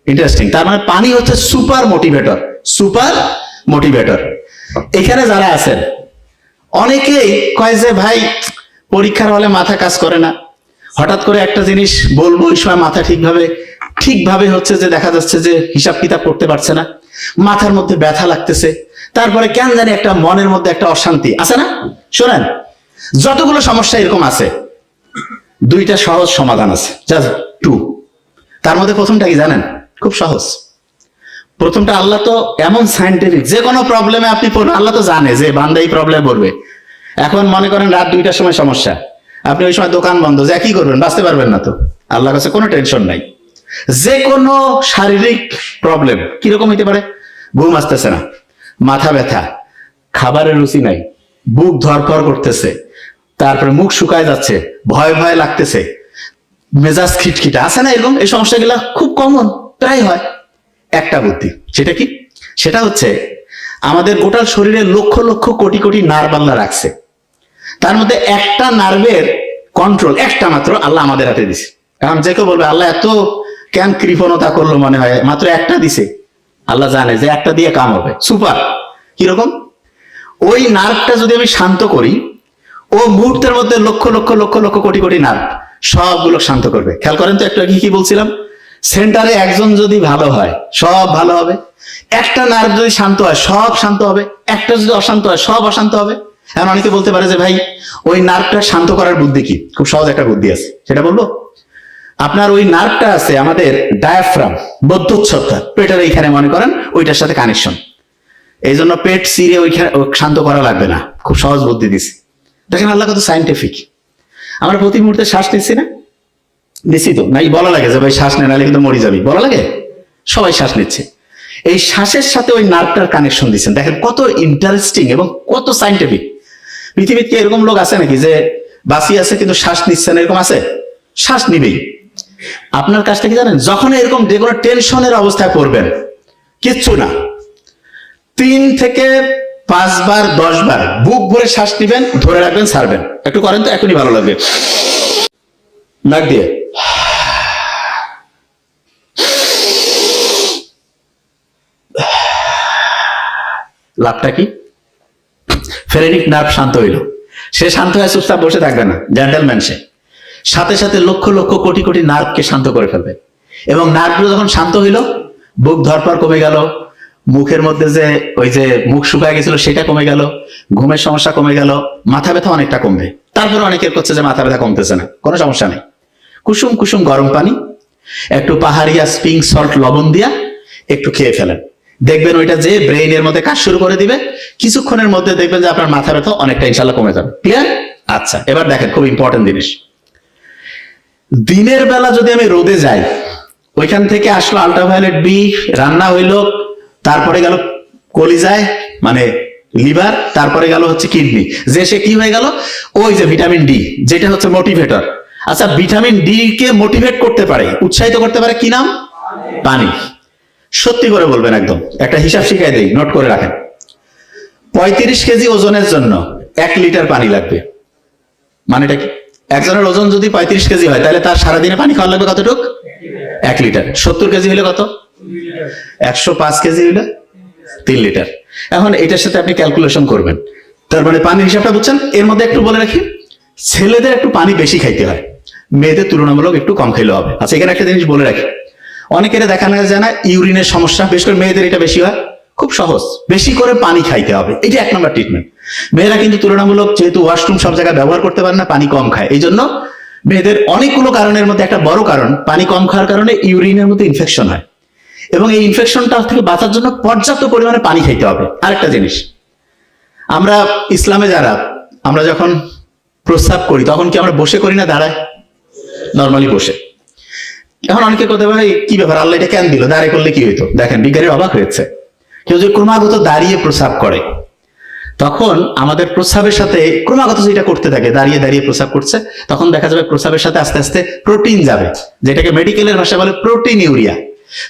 Interesting. তার মানে পানি হচ্ছে সুপার মোটিভেটর। Super motivator. এখানে যারা আছেন অনেকেই কয় যে ভাই পরীক্ষার হলে মাথা কাজ করে না, হঠাৎ করে একটা জিনিস বলবো ওই সময় মাথা ঠিকভাবে হচ্ছে যে দেখা যাচ্ছে যে হিসাব কিতাব করতে পারছে না, মাথার মধ্যে ব্যথা লাগতেছে, তারপরে কেন জানি একটা মনের মধ্যে একটা অশান্তি আছে না। শোনেন, যতগুলো সমস্যা এরকম আছে দুইটা সহজ সমাধান আছে, জাস্ট টু। তার মধ্যে প্রথমটা কি জানেন? খুব সহজ। প্রথমটা, আল্লাহ তো এমন সায়েন্টিফিক, যে কোনো প্রবলেমে আপনি পড়বেন আল্লাহ তো জানে যে বান্দা এই প্রবলেমে পড়বে। এখন মনে করেন রাত 2টার সময় সমস্যা, আপনি ওই সময় দোকান বন্ধ, যে কি করবেন? বাঁচতে পারবেন না তো। আল্লাহর কাছে কোনো টেনশন নাই। যে কোনো শারীরিক প্রবলেম কিরকম হইতে পারে? ঘুম আসতেছে না, মাথা ব্যথা, খাবারের রুচি নাই, বুক ধরফর করতেছে, তারপরে মুখ শুকায় যাচ্ছে, ভয় ভয় লাগতেছে, মেজাজ খিটখিটা, আছে না এরকম? এই সমস্যাগুলা খুব কমন, প্রায় হয়। একটা বুদ্ধি, সেটা কি? সেটা হচ্ছে আমাদের গোটা শরীরে লক্ষ লক্ষ কোটি কোটি নার্ভ আল্লাহ রাখছে, তার মধ্যে একটা নার্ভের কন্ট্রোল একটা মাত্র আল্লাহ আমাদের হাতে দিছে। এখন যে কেউ বলবে আল্লাহ এত কেন কৃপণতা করলো, মনে হয় মাত্র একটা দিছে। আল্লাহ জানে যে একটা দিয়ে কাম হবে। সুপার। কিরকম? ওই নার্ভটা যদি আমি শান্ত করি, ও মুহূর্তের মধ্যে লক্ষ লক্ষ লক্ষ লক্ষ কোটি কোটি নার্ভ সবগুলো শান্ত করবে। খেয়াল করেন তো, একটু আগে কি বলছিলাম? সেন্টারে একজন যদি ভালো হয় সব ভালো হবে, একটা নার্ভ যদি শান্ত হয় সব শান্ত হবে, একটা যদি অশান্ত হয় সব অশান্ত হবে। এখন অনেকে বলতে পারে যে ভাই ওই নার্ভটা শান্ত করার বুদ্ধি কি? খুব সহজ একটা বুদ্ধি আছে, সেটা বলবো। আপনার ওই নার্ভটা আছে আমাদের ডায়াফ্রাম, মধ্যচ্ছদা, পেটের এইখানে মনে করেন, ওইটার সাথে কানেকশন। এই জন্য পেট চিরে ওইখানে শান্ত করা লাগবে না, খুব সহজ বুদ্ধি দিছে। দেখেন আল্লাহ কত সাইন্টিফিক। আমরা প্রতি মুহূর্তে শ্বাস নিচ্ছি না? নিচ্ছি তো, নাই বলা লাগে যে ভাই শ্বাস নেই নাহলে কিন্তু মরে যাবি, বলা লাগে? সবাই শ্বাস নিচ্ছে। এই শ্বাসের সাথে ওই নার্ভটার কানেকশন দিচ্ছেন। দেখেন কত ইন্টারেস্টিং এবং কত সাইন্টিফিক। পৃথিবীতে এরকম লোক আছে নাকি যে বাঁচি আছে কিন্তু শ্বাস নিচ্ছে না? এরকম আছে? শ্বাস নিবেই। আপনার কাজটা কি জানেন? যখন এরকম যে কোনো টেনশনের অবস্থায় পড়বেন, কিচ্ছু না, 3 থেকে 5 বার 10 বার বুক ভরে শ্বাস নিবেন, ধরে রাখবেন, ছাড়বেন। একটু করেন তো, এখনই ভালো লাগবে। নাক দিয়ে লাভটা কি? ফেরেনিক নার্ভ শান্ত হইল। সে শান্ত হয়ে চুপচাপ বসে থাকবে না, জেন্টলম্যান সে। সাথে সাথে লক্ষ লক্ষ কোটি কোটি নার্ভকে শান্ত করে ফেলবে। এবং নার্ভগুলো যখন শান্ত হইল, বুক ধরপড় কমে গেল, মুখের মধ্যে যে ওই যে মুখ শুকায় গেছিল সেটা কমে গেল, ঘুমের সমস্যা কমে গেল, মাথা ব্যথা অনেকটা কমবে। তারপরে অনেকের করছে যে মাথা ব্যথা কমতেছে না, কোনো সমস্যা নেই। কুসুম কুসুম গরম পানি, একটু পাহাড়িয়া স্প্রিং সল্ট লবণ দিয়া একটু খেয়ে ফেলেন, দেখবেন ওইটা যে ব্রেইনের মধ্যে কাজ শুরু করে দিবে। কিছুক্ষণের মধ্যে দেখবেন যে আপনার মাথা ব্যথা অনেকটা ইনশাল্লাহ কমে যাবে। ক্লিয়ার? আচ্ছা, এবার দেখেন খুব ইম্পর্টেন্ট জিনিস। দিনের বেলা যদি আমি রোদে যাই, ওইখান থেকে আসলো আল্ট্রাভায়োলেট বি, রান্না হইলো, তারপরে গেল কলিজায় মানে লিভার, তারপরে গেল হচ্ছে কিডনি, যে সে কি হয়ে গেল? ওই যে ভিটামিন ডি, যেটা হচ্ছে মোটিভেটর। আচ্ছা, ভিটামিন ডি কে মোটিভেট করতে পারে, উৎসাহিত করতে পারে, কি নাম? পানি। সত্যি করে বলবেন, একদম একটা হিসাব শিখাই দেই, নোট করে রাখেন। 35 কেজি ওজনের জন্য 1 লিটার পানি লাগবে। মানেটা কি? একজনের ওজন যদি 35 কেজি হয়, তাহলে তার সারাদিনে পানি খাওয়া লাগবে কতটুক? 1 লিটার। 70 কেজি হলে কত? 105 কেজি হলে 3 লিটার। এখন এটার সাথে আপনি ক্যালকুলেশন করবেন, তার মানে পানির হিসাবটা বুঝছেন। এর মধ্যে একটু বলে রাখি, ছেলেদের একটু পানি বেশি খাইতে হয়, মেয়েদের তুলনামূলক একটু কম খেলে হবে। আচ্ছা, এখানে একটা জিনিস বলে রাখি, অনেকের দেখানো যায় না ইউরিনের সমস্যা, বিশেষ করে মেয়েদের এটা বেশি হয়। খুব সহজ, বেশি করে পানি খাইতে হবে, এটা 1 নম্বর ট্রিটমেন্ট। মেয়েরা কিন্তু তুলনামূলক যেহেতু ওয়াশরুম সব জায়গায় ব্যবহার করতে পারে না, পানি কম খায়। এই জন্য মেয়েদের অনেকগুলো কারণের মধ্যে একটা বড় কারণ, পানি কম খাওয়ার কারণে ইউরিনের মধ্যে ইনফেকশন হয়, এবং এই ইনফেকশনটা থেকে বাঁচার জন্য পর্যাপ্ত পরিমাণে পানি খাইতে হবে। আরেকটা জিনিস, আমরা ইসলামে যারা, আমরা যখন প্রস্রাব করি তখন কি আমরা বসে করি না দাঁড়ায়? নর্মালি বসে। এখন অনেকে কথা বলে কি ব্যাপার, আল্লাহ এটা কেন দিল, দাঁড়িয়ে করলে কি হইতো? দেখেন বিজ্ঞানী অবাক হয়েছে, কেউ যদি ক্রমাগত দাঁড়িয়ে প্রস্রাব করে, তখন আমাদের প্রস্রাবের সাথে ক্রমাগত যেটা করতে থাকে, দাঁড়িয়ে দাঁড়িয়ে প্রস্রাব করছে, তখন দেখা যাবে প্রস্রাবের সাথে আস্তে আস্তে প্রোটিন যাবে, যেটাকে মেডিকেলের ভাষায় বলে প্রোটিন ইউরিয়া।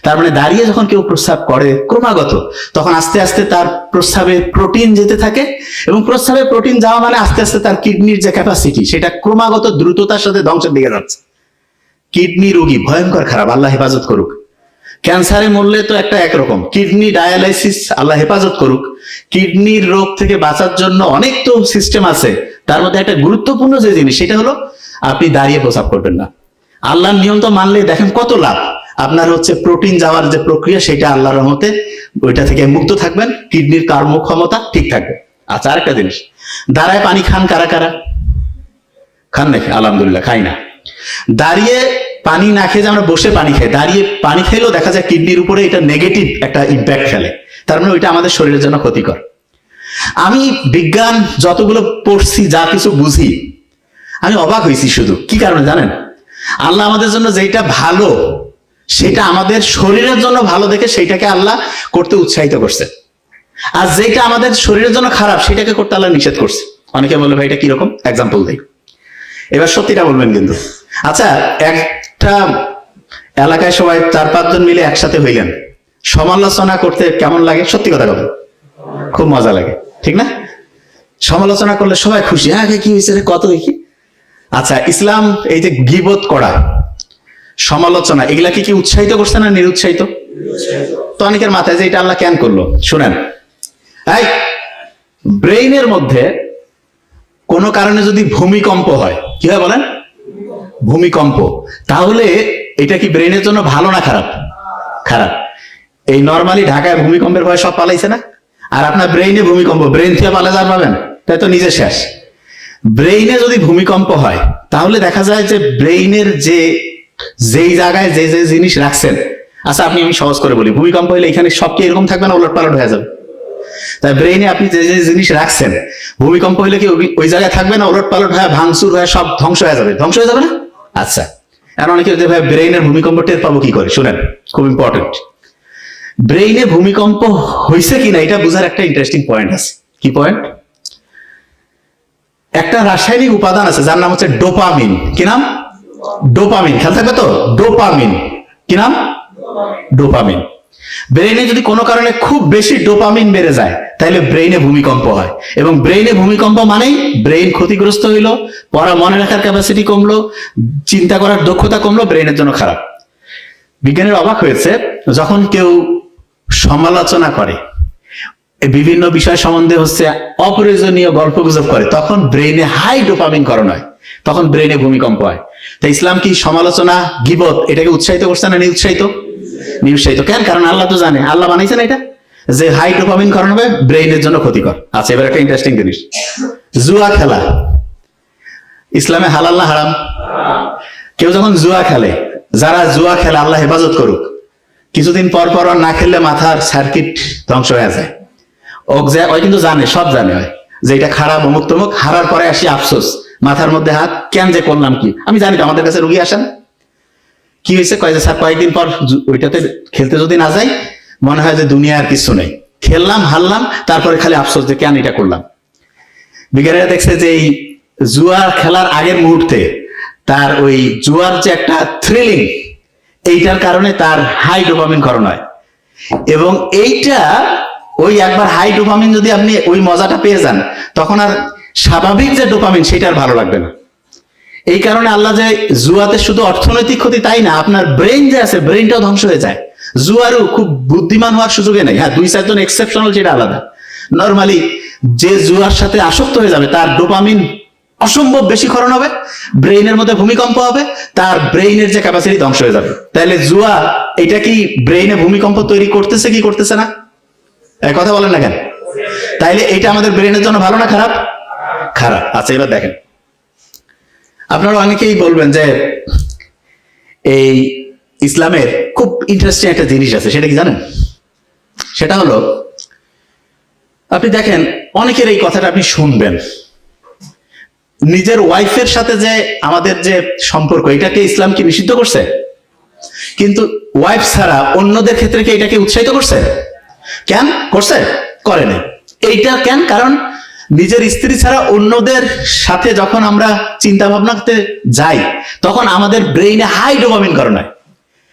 তার মানে দাঁড়িয়ে যখন কেউ প্রস্রাব করে ক্রমাগত, তখন আস্তে আস্তে তার প্রস্রাবে প্রোটিন যেতে থাকে, এবং প্রস্রাবে প্রোটিন যাওয়া মানে আস্তে আস্তে তার কিডনির যে ক্যাপাসিটি, সেটা ক্রমাগত দ্রুততার সাথে ধ্বংসের দিকে যাচ্ছে। কিডনি রোগী ভয়ঙ্কর খারাপ, আল্লাহ হেফাজত করুক। ক্যান্সারে মরলে তো একটা একরকম, কিডনি ডায়ালাইসিস আল্লাহ হেফাজত করুক, কিডনির রোগ থেকে বাঁচার জন্য অনেক তো সিস্টেম আছে। তার মধ্যে একটা গুরুত্বপূর্ণ যে জিনিস সেটা হলো আপনি দাঁড়িয়ে প্রস্রাব করবেন না। আল্লাহর নিয়ম তো মানলে দেখেন কত লাভ। আপনার হচ্ছে প্রোটিন যাওয়ার যে প্রক্রিয়া সেটা আল্লাহর রহমতে ওইটা থেকে মুক্ত থাকবেন, কিডনির কর্মক্ষমতা ঠিক থাকবে। আচ্ছা, আরেকটা জিনিস, দাঁড়ায় পানি খান কারা কারা? খান নাকি? আলহামদুলিল্লাহ, খাই না। দাঁড়িয়ে পানি না খেয়ে যে আমরা বসে পানি খাই, দাঁড়িয়ে পানি খেলেও দেখা যায় কিডনির উপরে এটা নেগেটিভ একটা ইম্প্যাক্ট ফেলে। তার মানে ওইটা আমাদের শরীরের জন্য ক্ষতিকর। আমি বিজ্ঞান যতগুলো পড়ছি, যা কিছু বুঝি, আমি অবাক হয়েছি। শুধু কি কারণে জানেন? আল্লাহ আমাদের জন্য যেটা ভালো সেটা আমাদের শরীরের জন্য ভালো দেখে সেইটাকে আল্লাহ করতে উৎসাহিত করছে, আর যেটা আমাদের শরীরের জন্য খারাপ সেটাকে করতে আল্লাহ নিষেধ করছে। অনেকে বলে ভাই এটা কিরকম, এক্সাম্পল দেই। এবার সত্যিটা বলবেন কিন্তু। আচ্ছা, একটা এলাকায় সবাই 4-5 জন মিলে একসাথে হইলেন, সমালোচনা করতে কেমন লাগে? সত্যি কথা বলেন, খুব মজা লাগে, ঠিক না? সমালোচনা করলে সবাই খুশি, হ্যাঁ কি হয়েছে রে, কত দেখি। আচ্ছা, ইসলাম এই যে গীবত করা, সমালোচনা, এগুলা কি উৎসাহিত করছে না নিরুৎসাহিত? তো অনেকের মাথায় যে এটা আল্লাহ কেন করলো, শুনেন। এই ব্রেইনের মধ্যে কোনো কারণে যদি ভূমিকম্প হয়, কি হয় বলেন? ভূমিকম্প। তাহলে এটা কি ব্রেইনের জন্য ভালো না খারাপ? খারাপ। এই নরমালি ঢাকায় ভূমিকম্পের ভয় সব পালাইছে না, আর আপনার ব্রেইনে ভূমিকম্প, ব্রেইন থেকে পালা যার পাবেন, তাই তো নিজে শেষ। ব্রেইনে যদি ভূমিকম্প হয় তাহলে দেখা যায় যে ব্রেইনের যেই জায়গায় যে যে জিনিস রাখছেন, আচ্ছা আপনি, আমি সহজ করে বলি, ভূমিকম্প হলে এখানে সব কি এরকম থাকবে না, ওলট পালট হয়ে যাবে? তাই ব্রেইনে আপনি যে যে জিনিস রাখছেন, ভূমিকম্প হলে কি ওই জায়গায় থাকবে না, ওলট পালট হয়ে ভাঙচুর হয়ে সব ধ্বংস হয়ে যাবে? ধ্বংস হয়ে যাবে না? আচ্ছা, এখন অনেকে ভাই ব্রেইনের ভূমিকম্প টের পাবো কি করে, শুনেন, খুব ইম্পর্টেন্ট। ব্রেইনে ভূমিকম্প হয়েছে কিনা এটা বোঝার একটা ইন্টারেস্টিং পয়েন্ট আছে। কি পয়েন্ট? একটা রাসায়নিক উপাদান আছে যার নাম হচ্ছে ডোপামিন। কি নাম? ডোপামিন। খেয়াল থাকবে তো, ডোপামিন। কি নাম? ডোপামিন। ব্রেইনে যদি কোনো কারণে খুব বেশি ডোপামিন বেড়ে যায় তাহলে ব্রেইনে ভূমিকম্প হয়, এবং ব্রেইনে ভূমিকম্প মানেই ব্রেইন ক্ষতিগ্রস্ত হইলো, পড়া মনে রাখার ক্যাপাসিটি কমলো, চিন্তা করার দক্ষতা কমলো, ব্রেইনের জন্য খারাপ। বিজ্ঞানীরা অবাক হয়েছে, যখন কেউ সমালোচনা করে, বিভিন্ন বিষয় সম্বন্ধে হচ্ছে অপ্রয়োজনীয় গল্প গুজব করে, তখন ব্রেইনে হাই ডোপামিন করণ হয়, তখন ব্রেইনে ভূমিকম্প হয়। তাই ইসলাম কি সমালোচনা, গীবত এটাকে উৎসাহিত করছে না নিরুৎসাহিত? নিরুৎসাহিত। কেন? কারণ আল্লাহ তো জানে, আল্লাহ বানাইছেন এটা, যে হাই ডোপামিন করণ হবে, ব্রেইনের জন্য ক্ষতিকর। আচ্ছা, এবার একটা ইন্টারেস্টিং জিনিস, জুয়া খেলা ইসলামে হালাল না হারাম? কেউ যখন জুয়া খেলে, যারা জুয়া খেলে আল্লাহ হেফাজত করুক, কিছুদিন পর পর না খেললে মাথার সার্কিট ধ্বংস হয়ে যায়। ওই কিন্তু জানে, সব জানে হয় যে এটা খারাপ, অমুক তমুক। হারার পরে আসি আফসোস, মাথার মধ্যে হাত, কেন যে করলাম কি। আমি জানি তো, আমাদের কাছে রুগী আসেন, কি হয়েছে, কয় যে স্যার কয়েকদিন পর ওইটাতে খেলতে যদি না যাই মনে হয় যে দুনিয়া আর কিছু নেই, খেললাম হারলাম, তারপরে খালি আফসোস যে কেন এটা করলাম। বিজ্ঞানীরা দেখছে যে এই জুয়া খেলার আগের মুহূর্তে তার ওই জুয়ার যে একটা থ্রিলিং, এইটার কারণে তার হাই ডোপামিন করণ হয়, এবং এইটা ওই একবার হাই ডোপামিন যদি আপনি ওই মজাটা পেয়ে যান, তখন আর স্বাভাবিক যে ডোপামিন সেটা আর ভালো লাগবে না। এই কারণে আল্লাহ যে জুয়াতে শুধু অর্থনৈতিক ক্ষতি তাই না, আপনার ব্রেইন যে আছে, ব্রেইনটাও ধ্বংস হয়ে যায়। জুয়ারও খুব বুদ্ধিমান হওয়ার সুযোগে নেই। হ্যাঁ, 2-4 জন এক্সেপশনাল, সেটা আলাদা। নর্মালি যে জুয়ার সাথে আসক্ত হয়ে যাবে তার ডোপামিন অসম্ভব বেশি ক্ষরণ হবে, ব্রেইনের মধ্যে ভূমিকম্প হবে, তার ব্রেইনের যে ক্যাপাসিটি ধ্বংস হয়ে যাবে। তাহলে জুয়া এটা কি ব্রেইনে ভূমিকম্প তৈরি করতেছে কি করতেছে না? কথা বলেন না কেন? তাইলে এটা আমাদের ব্রেইনের জন্য ভালো না খারাপ? খারাপ। আচ্ছা, এবার দেখেন, আপনারা অনেকেই বলবেন যে এই ইসলামের খুব ইন্টারেস্টিং একটা জিনিস আছে, সেটা কি জানেন? সেটা হলো, আপনি দেখেন অনেকের এই কথাটা আপনি শুনবেন, নিজের ওয়াইফের সাথে যে আমাদের যে সম্পর্ক, এটাকে ইসলাম কি নিষিদ্ধ করছে? কিন্তু ওয়াইফ ছাড়া অন্যদের ক্ষেত্রে কি এটাকে উৎসাহিত করছে? কেন করছে? করে নাই। এইটা কেন? কারণ নিজের স্ত্রী ছাড়া অন্যদের সাথে যখন আমরা চিন্তা ভাবনা করতে যাই, তখন আমাদের ব্রেইনে হাই ডোপামিন ক্ষরণ হয়,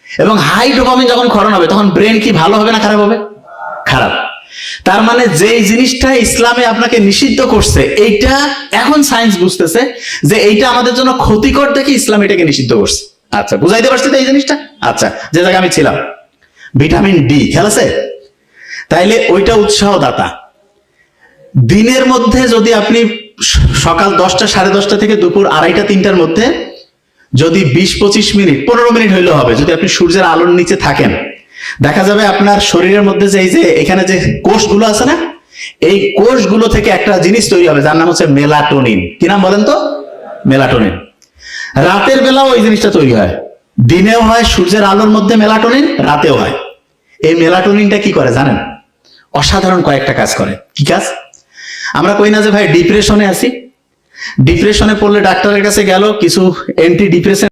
এবং হাই ডোপামিন যখন ক্ষরণ হবে তখন ব্রেন কি ভালো হবে না খারাপ হবে? খারাপ। তার মানে যেই জিনিসটা ইসলামে আপনাকে নিষিদ্ধ করছে, এইটা এখন সায়েন্স বুঝতেছে যে এইটা আমাদের জন্য ক্ষতিকর দেখে ইসলাম এটাকে নিষিদ্ধ করছে। আচ্ছা, বুঝাইতে পারছি তো এই জিনিসটা? আচ্ছা, যে জায়গায় আমি ছিলাম, ভিটামিন ডি, খেয়াল আছে? তাইলে ওইটা উৎসাহদাতা। দিনের মধ্যে যদি আপনি সকাল 10টা 10:30 থেকে দুপুর 2:30 3টার মধ্যে যদি 20-25 মিনিট 15 মিনিট হইলে হবে, যদি আপনি সূর্যের আলোর নিচে থাকেন, দেখা যাবে আপনার শরীরের মধ্যে যে এই যে এখানে যে কোষগুলো আছে না, এই কোষগুলো থেকে একটা জিনিস তৈরি হবে যার নাম হচ্ছে মেলাটোনিন। কি নাম বলেন তো? মেলাটোনিন। রাতের বেলাও এই জিনিসটা তৈরি হয়, দিনেও হয় সূর্যের আলোর মধ্যে মেলাটোনিন, রাতেও হয়। এই মেলাটোনিনটা কি করে জানেন? অসাধারণ কয়েকটা কাজ করে। কি কাজ? আমরা কই না যে ভাই ডিপ্রেশনে আছি, ডিপ্রেশনে পড়লে ডাক্তারের কাছে গেল, কিছু অ্যান্টি ডিপ্রেসেন্ট